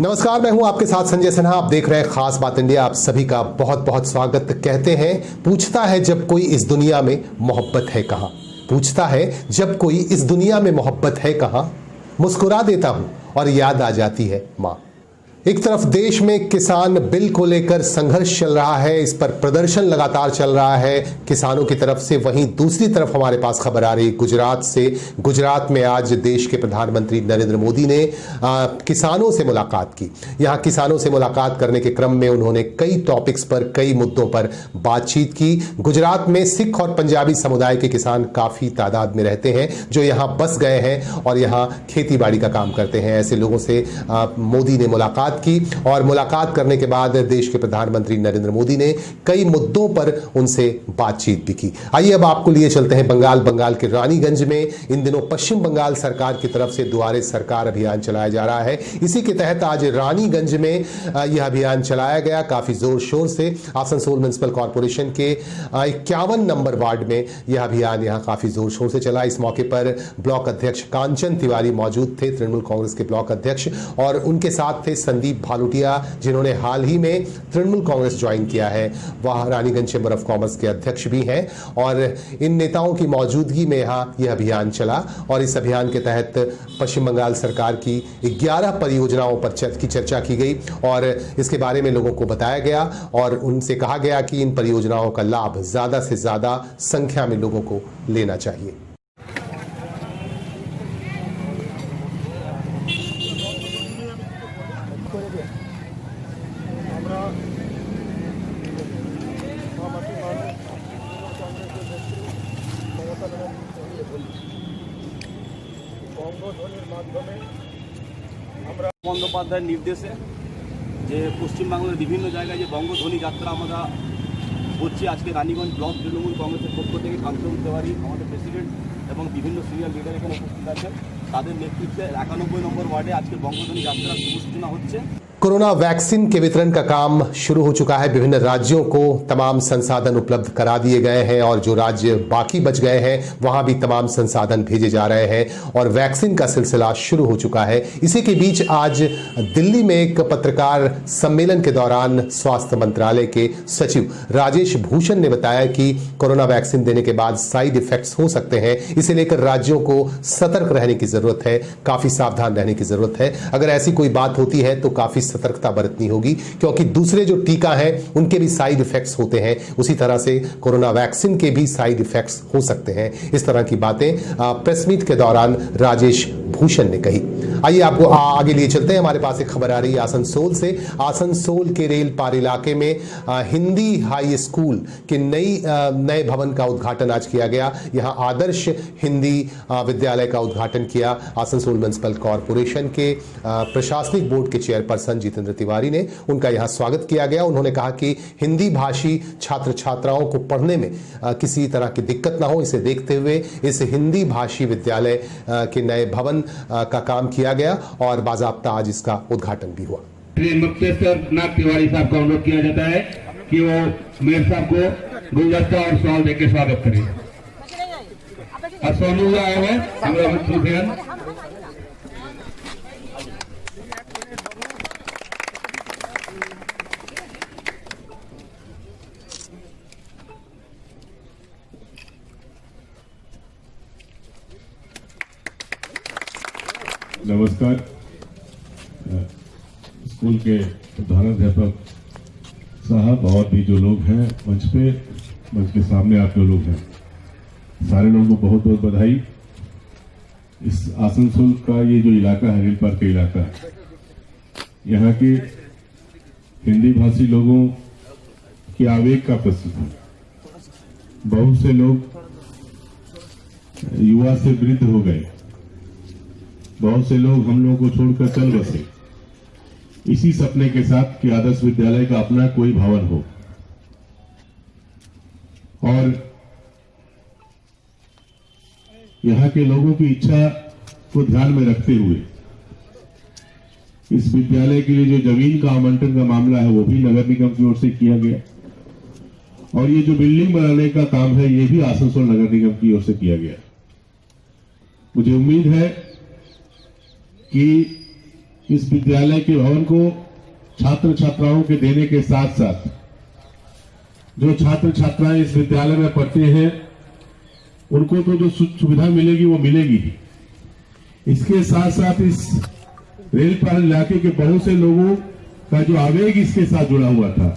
नमस्कार, मैं हूं आपके साथ संजय सिन्हा। आप देख रहे हैं खास बात इंडिया। आप सभी का बहुत बहुत स्वागत। कहते हैं पूछता है जब कोई इस दुनिया में मोहब्बत है कहां, पूछता है जब कोई इस दुनिया में मोहब्बत है कहां, मुस्कुरा देता हूं और याद आ जाती है मां। एक तरफ देश में किसान बिल को लेकर संघर्ष चल रहा है, इस पर प्रदर्शन लगातार चल रहा है किसानों की तरफ से। वहीं दूसरी तरफ हमारे पास खबर आ रही गुजरात से। गुजरात में आज देश के प्रधानमंत्री नरेंद्र मोदी ने किसानों से मुलाकात की। यहां किसानों से मुलाकात करने के क्रम में उन्होंने कई टॉपिक्स पर, कई मुद्दों पर बातचीत की। गुजरात में सिख और पंजाबी समुदाय के किसान काफी तादाद में रहते हैं जो यहां बस गए हैं और यहां खेती बाड़ी का काम करते हैं। ऐसे लोगों से मोदी ने मुलाकात की और मुलाकात करने के बाद देश के प्रधानमंत्री नरेंद्र मोदी ने कई मुद्दों पर उनसे बातचीत भी की। आइए अब आपको लिए चलते हैं बंगाल के रानीगंज में। इन दिनों पश्चिम बंगाल सरकार की तरफ से दुआरे सरकार अभियान चलाया जा रहा है। इसी के तहत आज रानीगंज में यह अभियान चलाया गया काफी जोर शोर से। आसनसोल म्युनिसिपल कॉर्पोरेशन के 51 नंबर वार्ड में यह अभियान यहां काफी जोर शोर से चला। इस मौके पर ब्लॉक अध्यक्ष कांचन तिवारी मौजूद थे, तृणमूल कांग्रेस के ब्लॉक अध्यक्ष, और उनके साथ थे संदीप भालुटिया जिन्होंने हाल ही में तृणमूल कांग्रेस ज्वाइन किया है। वह रानीगंज चैम्बर ऑफ कॉमर्स के अध्यक्ष भी हैं। और इन नेताओं की मौजूदगी में यहां यह अभियान चला और इस अभियान के तहत पश्चिम बंगाल सरकार की 11 परियोजनाओं पर की चर्चा की गई और इसके बारे में लोगों को बताया गया और उनसे कहा गया कि इन परियोजनाओं का लाभ ज्यादा से ज्यादा संख्या में लोगों को लेना चाहिए। বন্দ্যোপাধ্যায়ের নির্দেশে যে পশ্চিমবাংলার বিভিন্ন জায়গায় যে বঙ্গধ্বনি যাত্রা আমরা করছি, আজকে রানীগঞ্জ ব্লক তৃণমূল কংগ্রেসের পক্ষ থেকে কাঞ্চন তিওয়ারি আমাদের প্রেসিডেন্ট এবং বিভিন্ন সিনিয়র লিডার এখানে উপস্থিত আছেন। তাদের নেতৃত্বে 91 নম্বর ওয়ার্ডে আজকে বঙ্গধ্বনি যাত্রার শুভ সূচনা হচ্ছে। कोरोना वैक्सीन के वितरण का काम शुरू हो चुका है। विभिन्न राज्यों को तमाम संसाधन उपलब्ध करा दिए गए हैं और जो राज्य बाकी बच गए हैं वहां भी तमाम संसाधन भेजे जा रहे हैं और वैक्सीन का सिलसिला शुरू हो चुका है। इसी के बीच आज दिल्ली में एक पत्रकार सम्मेलन के दौरान स्वास्थ्य मंत्रालय के सचिव राजेश भूषण ने बताया कि कोरोना वैक्सीन देने के बाद साइड इफेक्ट्स हो सकते हैं, इसे लेकर राज्यों को सतर्क रहने की जरूरत है, काफी सावधान रहने की जरूरत है। अगर ऐसी कोई बात होती है तो काफी सतर्कता बरतनी होगी क्योंकि दूसरे जो टीका है उनके भी साइड इफेक्ट्स होते हैं। उसी तरह से कोरोना वैक्सीन के भी साइड इफेक्ट्स हो सकते हैं। इस तरह की बातें प्रेस मीट के दौरान राजेश भूषण ने कही। आइए आपको आगे लिए चलते हैं। हमारे पास एक खबर आ रही है आसनसोल से। आसनसोल के रेल पार इलाके में हिंदी हाई स्कूल के नए भवन का उद्घाटन आज किया गया। यहां आदर्श हिंदी विद्यालय का उद्घाटन किया आसनसोल म्युनिसिपल कॉर्पोरेशन के प्रशासनिक बोर्ड के चेयरपर्सन जितेंद्र तिवारी ने। उनका यहां स्वागत किया गया। उन्होंने कहा कि हिंदी भाषी छात्र छात्राओं को पढ़ने में किसी तरह की दिक्कत ना हो, इसे देखते हुए इस हिंदी भाषी विद्यालय के नए भवन का काम किया गया और बाजाब्ता आज इसका उद्घाटन भी हुआ। मुक्तेश्वर नाथ तिवारी साहब का अनुरोध किया जाता है कि वो मेयर साहब को गुलदस्ता और सवाल देकर स्वागत करें। और सोनू आए हैं हमारा मुख्य। नमस्कार। स्कूल के प्रधानाध्यापक साहब और भी जो लोग हैं मंच के सामने आप जो लोग हैं, सारे लोगों को बहुत बहुत बधाई। इस आसनसोल का ये जो इलाका है, रेल पार का इलाका है, यहाँ के हिंदी भाषी लोगों के आवेग का प्रतीक है। बहुत से लोग युवा से वृद्ध हो गए, बहुत से लोग हम लोगों को छोड़कर चल बसे इसी सपने के साथ कि आदर्श विद्यालय का अपना कोई भवन हो। और यहाँ के लोगों की इच्छा को ध्यान में रखते हुए इस विद्यालय के लिए जो जमीन का आवंटन का मामला है वो भी नगर निगम की ओर से किया गया और ये जो बिल्डिंग बनाने का काम है ये भी आसनसोल नगर निगम की ओर से किया गया। मुझे उम्मीद है कि इस विद्यालय के भवन को छात्र छात्राओं के देने के साथ साथ जो छात्र छात्राएं इस विद्यालय में पढ़ते हैं उनको तो जो सुविधा मिलेगी वो मिलेगी ही। इसके साथ साथ इस रेल पार इलाके के बहुत से लोगों का जो आवेग इसके साथ जुड़ा हुआ था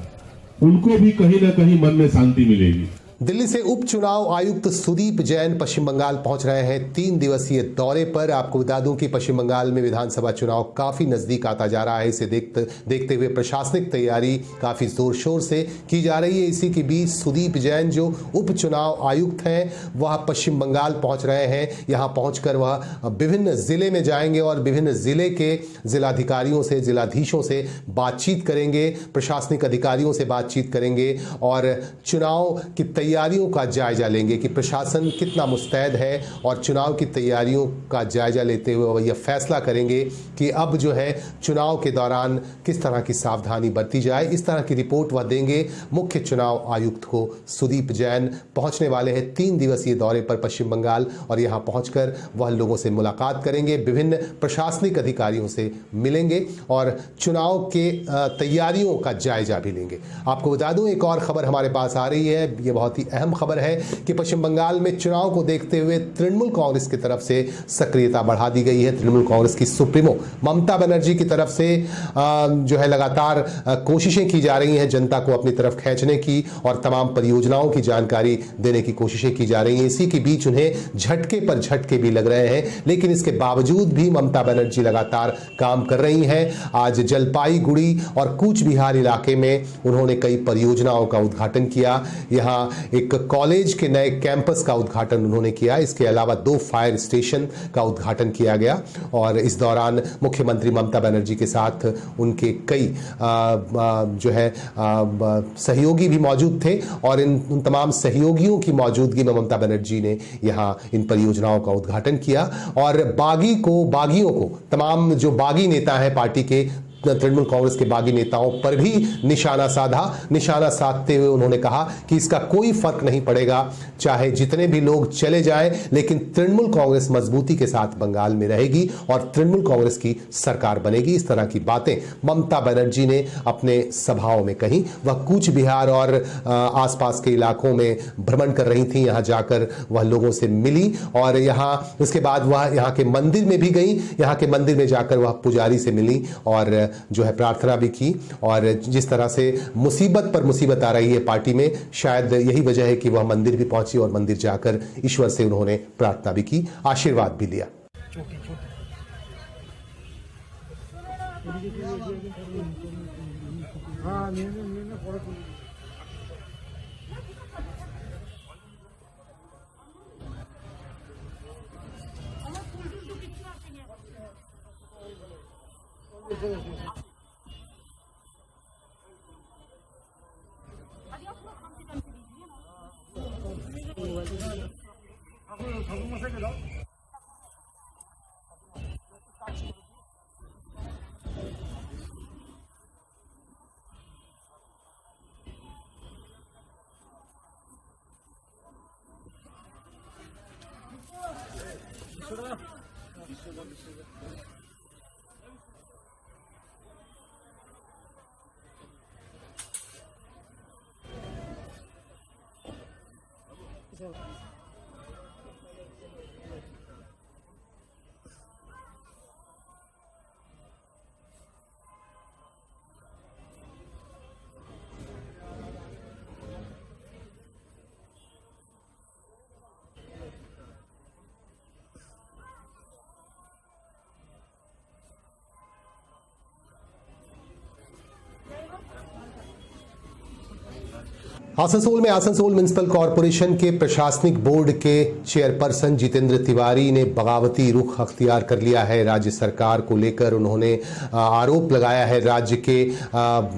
उनको भी कहीं ना कहीं मन में शांति मिलेगी। दिल्ली से उपचुनाव आयुक्त सुदीप जैन पश्चिम बंगाल पहुंच रहे हैं 3 दिवसीय दौरे पर। आपको बता दूं कि पश्चिम बंगाल में विधानसभा चुनाव काफी नजदीक आता जा रहा है। इसे देखते हुए प्रशासनिक तैयारी काफी जोर शोर से की जा रही है। इसी के बीच सुदीप जैन जो उपचुनाव आयुक्त हैं वह पश्चिम बंगाल पहुंच रहे हैं। यहां पहुंचकर वह विभिन्न जिले में जाएंगे और विभिन्न जिले के जिलाधिकारियों से, जिलाधीशों से बातचीत करेंगे, प्रशासनिक अधिकारियों से बातचीत करेंगे और चुनाव की तैयारियों का जायजा लेंगे कि प्रशासन कितना मुस्तैद है और चुनाव की तैयारियों का जायजा लेते हुए वह यह फैसला करेंगे कि अब जो है चुनाव के दौरान किस तरह की सावधानी बरती जाए। इस तरह की रिपोर्ट वह देंगे मुख्य चुनाव आयुक्त को। सुदीप जैन पहुंचने वाले हैं 3 दिवसीय दौरे पर पश्चिम बंगाल और यहां पहुंचकर वह लोगों से मुलाकात करेंगे, विभिन्न प्रशासनिक अधिकारियों से मिलेंगे और चुनाव के तैयारियों का जायजा भी लेंगे। आपको बता दूं एक और खबर हमारे पास आ रही है, यह बहुत ही अहम खबर है कि पश्चिम बंगाल में चुनाव को देखते हुए तृणमूल कांग्रेस की तरफ से सक्रियता बढ़ा दी गई है। तृणमूल कांग्रेस की सुप्रीमो ममता बनर्जी की तरफ से जो है लगातार कोशिशें की जा रही हैं जनता को अपनी तरफ खींचने की और तमाम परियोजनाओं की जानकारी देने की कोशिशें की जा रही हैं। इसी के बीच उन्हें झटके पर झटके भी लग रहे हैं, लेकिन इसके बावजूद भी ममता बनर्जी लगातार काम कर रही हैं। आज जलपाईगुड़ी और कूच बिहार इलाके में उन्होंने कई परियोजनाओं का उद्घाटन किया। यहां एक कॉलेज के नए कैंपस का उद्घाटन उन्होंने किया। इसके अलावा 2 फायर स्टेशन का उद्घाटन किया गया और इस दौरान मुख्यमंत्री ममता बनर्जी के साथ उनके कई जो है सहयोगी भी मौजूद थे और उन तमाम सहयोगियों की मौजूदगी में ममता बनर्जी ने यहां इन परियोजनाओं का उद्घाटन किया और बागियों को तमाम जो बागी नेता हैं पार्टी के, तृणमूल कांग्रेस के बागी नेताओं पर भी निशाना साधते हुए उन्होंने कहा कि इसका कोई फर्क नहीं पड़ेगा, चाहे जितने भी लोग चले जाएं, लेकिन तृणमूल कांग्रेस मजबूती के साथ बंगाल में रहेगी और तृणमूल कांग्रेस की सरकार बनेगी। इस तरह की बातें ममता बनर्जी ने अपने सभाओं में कही। वह कूच बिहार और आसपास के इलाकों में भ्रमण कर रही थी। यहां जाकर वह लोगों से मिली और इसके बाद वह यहां के मंदिर में भी गई। यहां के मंदिर में जाकर वह पुजारी से मिली और जो है प्रार्थना भी की। और जिस तरह से मुसीबत पर मुसीबत आ रही है पार्टी में, शायद यही वजह है कि वह मंदिर भी पहुंची और मंदिर जाकर ईश्वर से उन्होंने प्रार्थना भी की, आशीर्वाद भी लिया। आसनसोल में आसनसोल म्युनिसिपल कॉरपोरेशन के प्रशासनिक बोर्ड के चेयरपर्सन जितेंद्र तिवारी ने बगावती रुख अख्तियार कर लिया है राज्य सरकार को लेकर। उन्होंने आरोप लगाया है राज्य के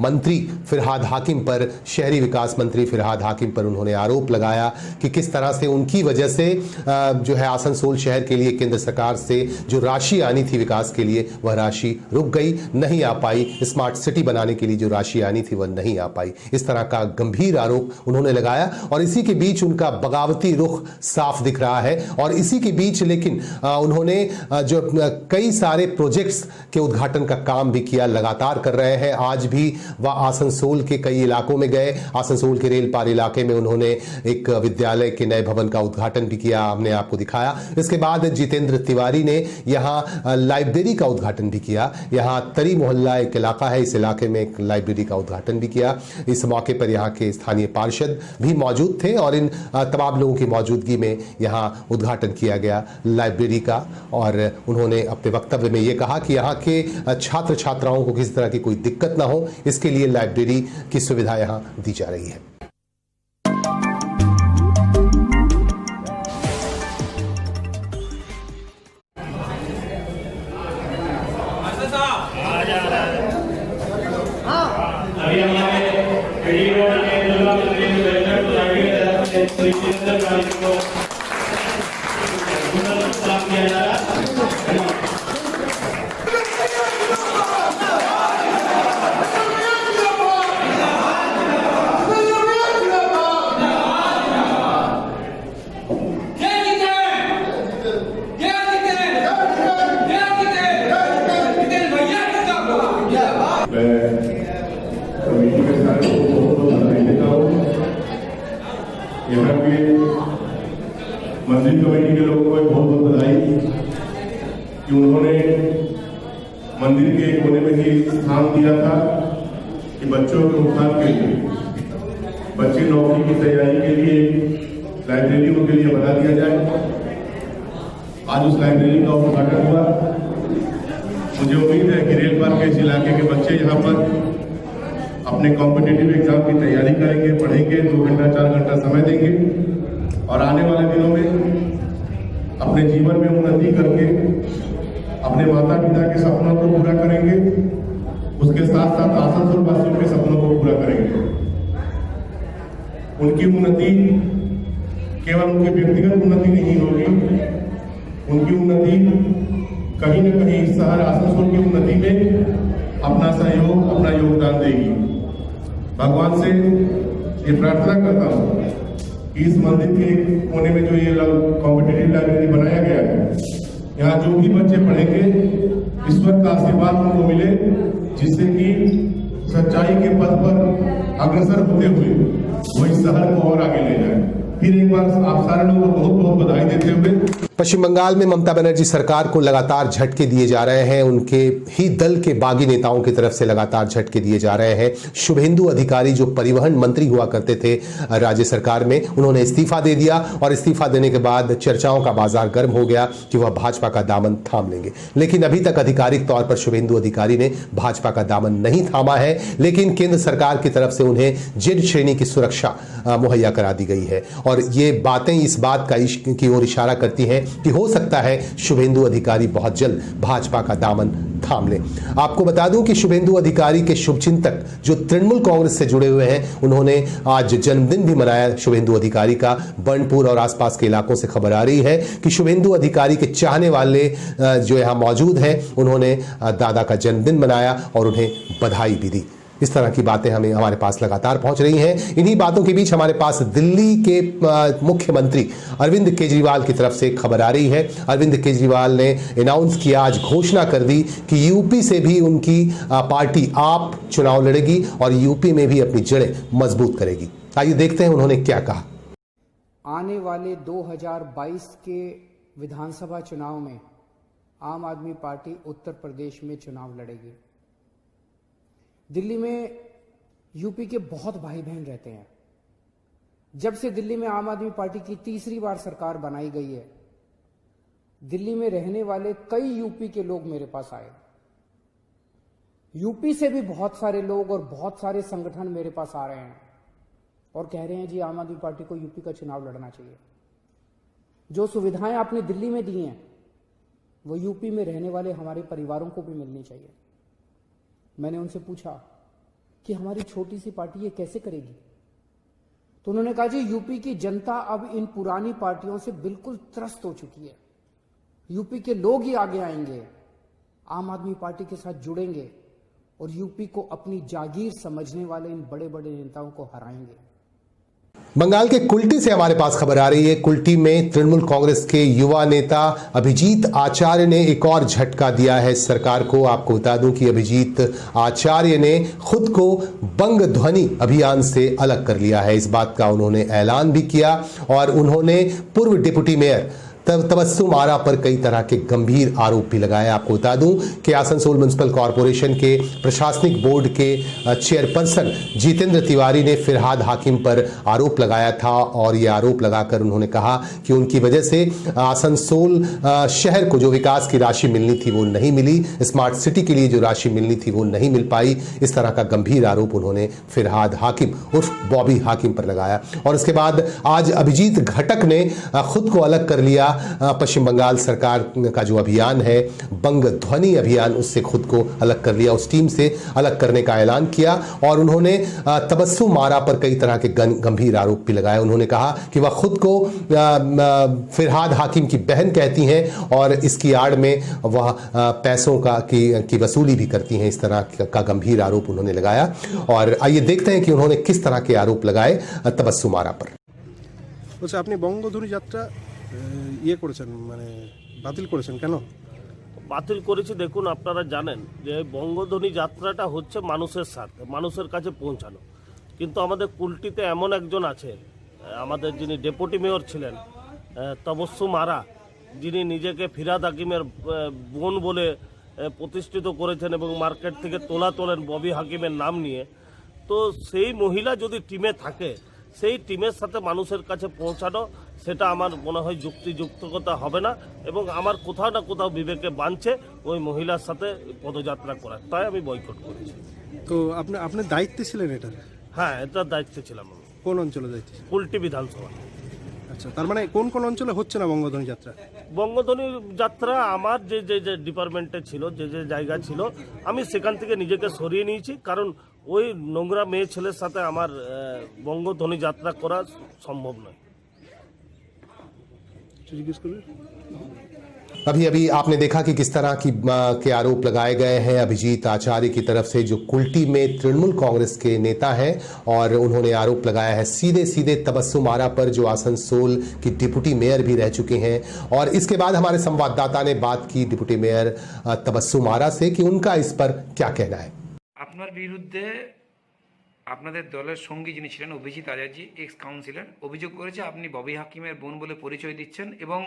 मंत्री फिरहाद हाकिम पर, शहरी विकास मंत्री फिरहाद हाकिम पर उन्होंने आरोप लगाया कि किस तरह से उनकी वजह से जो है आसनसोल शहर के लिए केंद्र सरकार से जो राशि आनी थी विकास के लिए वह राशि रुक गई, नहीं आ पाई। स्मार्ट सिटी बनाने के लिए जो राशि आनी थी वह नहीं आ पाई। इस तरह का गंभीर आरोप आरोप उन्होंने लगाया और इसी के बीच उनका बगावती रुख साफ दिख रहा है। और इसी के बीच लेकिन उन्होंने जो कई सारे प्रोजेक्ट्स के उद्घाटन का काम भी किया, लगातार कर रहे हैं। आज भी वह आसनसोल के कई इलाकों में गए। आसनसोल के रेलपार इलाके में उन्होंने एक विद्यालय के नए भवन का उद्घाटन भी किया, हमने आपको दिखाया। इसके बाद जितेंद्र तिवारी ने यहां लाइब्रेरी का उद्घाटन भी किया। यहां तरी मोहल्ला एक इलाका है, इस इलाके में एक लाइब्रेरी का उद्घाटन भी किया। इस मौके पर यहां के स्थानीय पार्षद भी मौजूद थे और इन तमाम लोगों की मौजूदगी में यहां उद्घाटन किया गया लाइब्रेरी का। और उन्होंने अपने वक्तव्य में यह कहा कि यहां के छात्र छात्राओं को किसी तरह की कोई दिक्कत ना हो, इसके लिए लाइब्रेरी की सुविधा यहां दी जा रही है। कमेटी के सारे लोगों को बधाई देता हूँ। यहाँ के मंदिर कमेटी के लोगों को बहुत बहुत बधाई कि उन्होंने मंदिर के कोने में ही स्थान दिया था कि बच्चों के उत्थान के लिए, बच्चे नौकरी की तैयारी के लिए लाइब्रेरी उनके लिए बना दिया जाए। आज उस लाइब्रेरी का उद्घाटन हुआ। मुझे उम्मीद है कि रेलपार के इस इलाके के बच्चे यहाँ पर अपने कॉम्पिटिटिव एग्जाम की तैयारी करेंगे, पढ़ेंगे, 2 घंटा 4 घंटा समय देंगे और आने वाले दिनों में अपने जीवन में उन्नति करके अपने माता पिता के सपनों को पूरा करेंगे, उसके साथ साथ आसनसोल वासियों के सपनों को पूरा करेंगे। उनकी उन्नति केवल उनकी व्यक्तिगत उन्नति नहीं होगी, उनकी उन्नति कहीं न कहीं इस शहर आसनसोल की उन्नति में अपना सहयोग, अपना योगदान देगी। भगवान से ये प्रार्थना करता हूँ कि इस मंदिर के कोने में जो ये कॉम्पिटिटिव लाइब्रेरी बनाया गया है, यहाँ जो भी बच्चे पढ़ेंगे ईश्वर का आशीर्वाद उनको मिले, जिससे कि सच्चाई के पथ पर अग्रसर होते हुए वो इस शहर को और आगे ले जाए। फिर एक बार आप सारे लोगों को बहुत बहुत बधाई देते हुए पश्चिम बंगाल में ममता बनर्जी सरकार को लगातार झटके दिए जा रहे हैं। उनके ही दल के बागी नेताओं की तरफ से लगातार झटके दिए जा रहे हैं। शुभेंदु अधिकारी जो परिवहन मंत्री हुआ करते थे राज्य सरकार में, उन्होंने इस्तीफा दे दिया और इस्तीफा देने के बाद चर्चाओं का बाजार गर्म हो गया कि वह भाजपा का दामन थाम लेंगे। लेकिन अभी तक आधिकारिक तौर पर शुभेंदु अधिकारी ने भाजपा का दामन नहीं थामा है, लेकिन केंद्र सरकार की तरफ से उन्हें जेड श्रेणी की सुरक्षा मुहैया करा दी गई है। और ये बातें इस बात की ओर इशारा करती हैं कि हो सकता है शुभेंदु अधिकारी बहुत जल्द भाजपा का दामन थाम लें। आपको बता दूं कि शुभेंदु अधिकारी के शुभचिंतक जो तृणमूल कांग्रेस से जुड़े हुए हैं, उन्होंने आज जन्मदिन भी मनाया शुभेंदु अधिकारी का। बर्नपुर और आसपास के इलाकों से खबर आ रही है कि शुभेंदु अधिकारी के चाहने वाले जो यहां मौजूद हैं, उन्होंने दादा का जन्मदिन मनाया और उन्हें बधाई भी दी। इस तरह की बातें हमारे पास लगातार पहुंच रही हैं। इन्हीं बातों के बीच हमारे पास दिल्ली के मुख्यमंत्री अरविंद केजरीवाल की तरफ से एक खबर आ रही है। अरविंद केजरीवाल ने अनाउंस किया, आज घोषणा कर दी कि यूपी से भी उनकी पार्टी आप चुनाव लड़ेगी और यूपी में भी अपनी जड़ें मजबूत करेगी। आइए देखते हैं उन्होंने क्या कहा। आने वाले 2022 के विधानसभा चुनाव में आम आदमी पार्टी उत्तर प्रदेश में चुनाव लड़ेगी। दिल्ली में यूपी के बहुत भाई बहन रहते हैं। जब से दिल्ली में आम आदमी पार्टी की तीसरी बार सरकार बनाई गई है, दिल्ली में रहने वाले कई यूपी के लोग मेरे पास आए। यूपी से भी बहुत सारे लोग और बहुत सारे संगठन मेरे पास आ रहे हैं और कह रहे हैं जी आम आदमी पार्टी को यूपी का चुनाव लड़ना चाहिए। जो सुविधाएं आपने दिल्ली में दी हैं वो यूपी में रहने वाले हमारे परिवारों को भी मिलनी चाहिए। मैंने उनसे पूछा कि हमारी छोटी सी पार्टी ये कैसे करेगी, तो उन्होंने कहा जी यूपी की जनता अब इन पुरानी पार्टियों से बिल्कुल त्रस्त हो चुकी है। यूपी के लोग ही आगे आएंगे, आम आदमी पार्टी के साथ जुड़ेंगे और यूपी को अपनी जागीर समझने वाले इन बड़े बड़े नेताओं को हराएंगे। बंगाल के कुल्टी से हमारे पास खबर आ रही है। कुल्टी में तृणमूल कांग्रेस के युवा नेता अभिजीत आचार्य ने एक और झटका दिया है सरकार को। आपको बता दूं कि अभिजीत आचार्य ने खुद को बंग ध्वनि अभियान से अलग कर लिया है। इस बात का उन्होंने ऐलान भी किया और उन्होंने पूर्व डिप्टी मेयर तबस्सुम आरा पर कई तरह के गंभीर आरोप भी लगाए। आपको बता दूं कि आसनसोल म्युनिसिपल कॉरपोरेशन के प्रशासनिक बोर्ड के चेयरपर्सन जितेंद्र तिवारी ने फिरहाद हाकिम पर आरोप लगाया था और यह आरोप लगाकर उन्होंने कहा कि उनकी वजह से आसनसोल शहर को जो विकास की राशि मिलनी थी वो नहीं मिली, स्मार्ट सिटी के लिए जो राशि मिलनी थी वो नहीं मिल पाई। इस तरह का गंभीर आरोप उन्होंने फिरहाद हाकिम उर्फ बॉबी हाकिम पर लगाया। और इसके बाद आज अभिजीत घटक ने खुद को अलग कर लिया। पश्चिम बंगाल सरकार का जो अभियान है बंग ध्वनि अभियान, उससे खुद को अलग कर लिया, उस टीम से अलग करने का ऐलान किया और उन्होंने तबस्सुम आरा पर कई तरह के गंभीर आरोप भी लगाए। उन्होंने कहा कि वह खुद को फिरहाद हाकिम की बहन कहती हैं और इसकी आड़ में वह पैसों की वसूली भी करती हैं। इस तरह का गंभीर आरोप उन्होंने लगाया और आइए देखते हैं कि उन्होंने किस तरह के आरोप लगाए तबस्सुम आरा पर। বলছে আপনি বঙ্গধনী যাত্রা ইয়ে করেছেন, মানে বাতিল করেছেন কেন? বাতিল করেছি, দেখুন আপনারা জানেন যে বঙ্গধ্বনি যাত্রাটা হচ্ছে মানুষের সাথে, মানুষের কাছে পৌঁছানো। কিন্তু আমাদের কুলটিতে এমন একজন আছে, আমাদের যিনি ডেপুটি মেয়র ছিলেন তবস্সুম আরা, যিনি নিজেকে ফিরহাদ হাকিমের বোন বলে প্রতিষ্ঠিত করেছেন এবং মার্কেট থেকে তোলেন ববি হাকিমের নাম নিয়ে। তো সেই মহিলা যদি টিমে থাকে, সেই টিমের সাথে মানুষের কাছে পৌঁছানো, সেটা আমার মনে হয় যুক্তিযুক্ততা হবে না এবং আমার কোথাও না কোথাও বিবেকে বাঁধছে ওই মহিলার সাথে পদযাত্রা করার, তাই আমি বয়কট করেছি। তো আপনি দায়িত্বে ছিলেন এটার? হ্যাঁ, এটার দায়িত্বে ছিলাম আমি। কোন অঞ্চলে দায়িত্বে? কুলটি বিধানসভা। আচ্ছা, তার মানে কোন কোন অঞ্চলে হচ্ছে না বঙ্গধ্বনি যাত্রা? বঙ্গধ্বনি যাত্রা আমার যে যে যে ডিপার্টমেন্টে ছিল, যে যে জায়গা ছিল, আমি সেখান থেকে নিজেকে সরিয়ে নিয়েছি, কারণ ওই নোংরা মেয়ে ছেলের সাথে আমার বঙ্গধ্বনি যাত্রা করা সম্ভব নয়। জিজ্ঞেস করবেন। अभी अभी आपने देखा कि किस तरह के आरोप लगाए गए हैं अभिजीत आचार्य की तरफ से, जो कुल्टी में तृणमूल कांग्रेस के नेता हैं और उन्होंने आरोप लगाया है सीधे सीधे तबस्सुम आरा पर, जो आसनसोल की डिप्टी मेयर भी रह चुके हैं। और इसके बाद हमारे संवाददाता ने बात की डिप्टी मेयर तबस्सुम आरा से कि उनका इस पर क्या कहना है। আপনার বিরুদ্ধে আপনাদের দলের সঙ্গী যিনি ছিলেন অভিজিৎ আচার্য, এক্স কাউন্সিলর, অভিযোগ করেছে আপনি ববি হাকিমের বোন বলে পরিচয় দিচ্ছেন এবং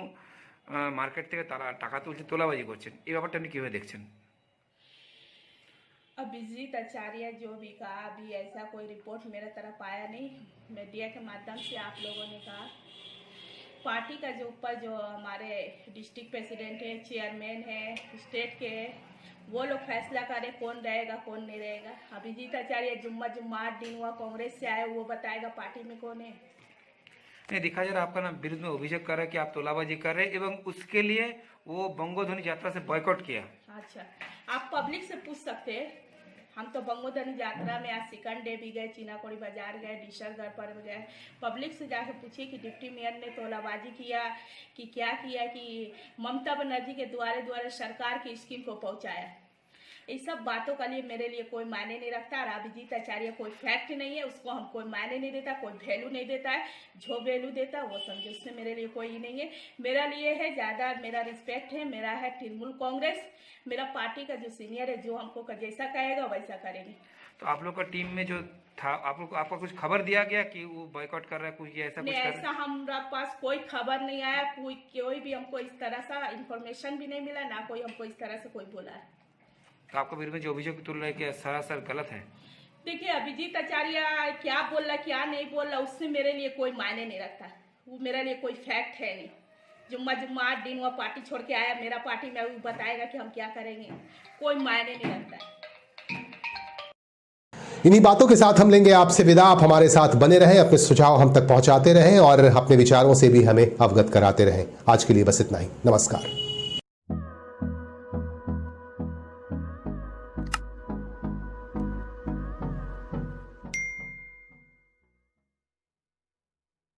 মার্কেট থেকে তারা টাকা তুলছে, তোলাবাজি করছেন। এই ব্যাপারটা আপনি কীভাবে দেখছেন? अभिजीत आचार्य जो भी कहा, अभी ऐसा कोई रिपोर्ट मेरे तरफ आया नहीं। मीडिया के माध्यम से आप लोगों ने कहा पार्टी का जो ऊपर जो हमारे डिस्ट्रिक्ट प्रेसिडेंट है, चेयरमैन है, स्टेट के है, वो लोग फैसला करें कौन रहेगा कौन नहीं रहेगा। अभिजीत आचार्य जुम्मा 8 दिन हुआ कांग्रेस से आए, वो बताएगा पार्टी में कौन है। नहीं, दिखा जा रहा आपका नाम विरुद्ध में अभियोग कर रहे हैं कि आप तोलाबाजी कर रहे हैं एवं उसके लिए वो बंगोध्वनि यात्रा से बॉयकॉट किया। अच्छा, आप पब्लिक से पूछ सकते हैं। हम तो बंगोध्वनि यात्रा में आज सेकंड डे भी गए, चीनाकोड़ी बाजार गए, डिशरगढ़ पर गए। पब्लिक से जाकर पूछिए कि डिप्टी मेयर ने तोलाबाजी किया कि क्या किया, कि ममता बनर्जी के द्वारे सरकार की स्कीम को पहुंचाया। इस सब बातों का लिए मेरे लिए कोई मायने नहीं रखता। और अभिजीत आचार्य कोई फैक्ट नहीं है, उसको हम कोई मायने नहीं देता, कोई वैल्यू नहीं देता है। जो वैल्यू देता है वो समझो, उससे मेरे लिए कोई नहीं है। मेरा लिए है ज़्यादा, मेरा रिस्पेक्ट है, मेरा है तृणमूल कांग्रेस, मेरा पार्टी का जो सीनियर है, जो हमको जैसा कहेगा वैसा करेंगे। तो आप लोग का टीम में जो था, आपको कुछ खबर दिया गया कि वो बॉयकॉट कर रहा है, कुछ ऐसा कुछ नहीं, ऐसा हमारे पास कोई खबर नहीं आया। कोई भी हमको इस तरह सा इन्फॉर्मेशन भी नहीं मिला, ना कोई हमको इस तरह से कोई बोला है। तो आपको विरुद्ध में जो अभियोग तुल रहे कि सरासर गलत है? देखिए, अभिजीत आचार्य क्या बोल रहा क्या नहीं बोल रहा, उससे मेरे लिए कोई मायने नहीं रखता। वो मेरे लिए कोई फैक्ट है नहीं। जुम्मा 8 दिन हुआ पार्टी छोड़ के आया, मेरा पार्टी में वो बताएगा कि हम क्या करेंगे, कोई मायने नहीं रखता है। इन्हीं बातों के साथ हम लेंगे आपसे विदा। आप हमारे साथ बने रहें, अपने सुझाव हम तक पहुंचाते रहें और अपने विचारों से भी हमें अवगत कराते रहें। आज के लिए बस इतना ही। नमस्कार।